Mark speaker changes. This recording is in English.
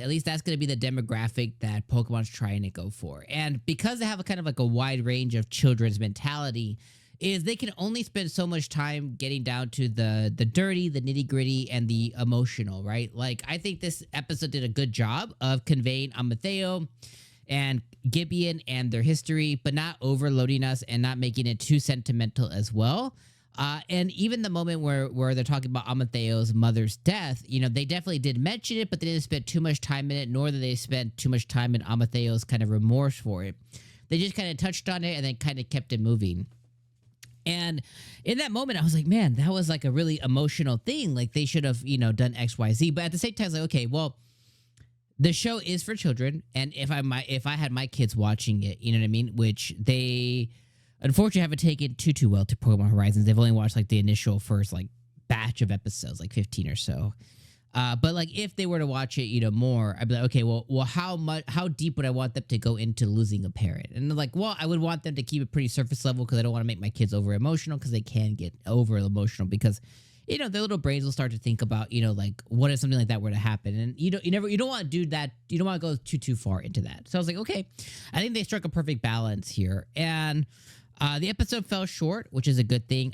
Speaker 1: At least that's going to be the demographic that Pokemon's trying to go for. And because they have a kind of like a wide range of children's mentality, is they can only spend so much time getting down to the dirty, the nitty gritty, and the emotional, right? Like I think this episode did a good job of conveying Amateo and Gibeon and their history, but not overloading us and not making it too sentimental as well. And even the moment where they're talking about Amateo's mother's death, you know, they definitely did mention it, but they didn't spend too much time in it, nor did they spend too much time in Amateo's kind of remorse for it. They just kind of touched on it and then kind of kept it moving. And in that moment, I was like, man, that was like a really emotional thing. Like they should have, you know, done X, Y, Z. But at the same time, I was like, okay, well, the show is for children, and if I had my kids watching it, you know what I mean, which they unfortunately haven't taken too well to Pokemon Horizons. They've only watched like the initial first like batch of episodes, like 15 or so. But like if they were to watch it, you know, more, I'd be like, okay, well, how deep would I want them to go into losing a parent? And they're like, well, I would want them to keep it pretty surface level because I don't want to make my kids over emotional because they can get over emotional because, you know, their little brains will start to think about, you know, like what if something like that were to happen, and you don't want to do that. You don't want to go too far into that. So I was like, okay, I think they struck a perfect balance here, and the episode fell short, which is a good thing.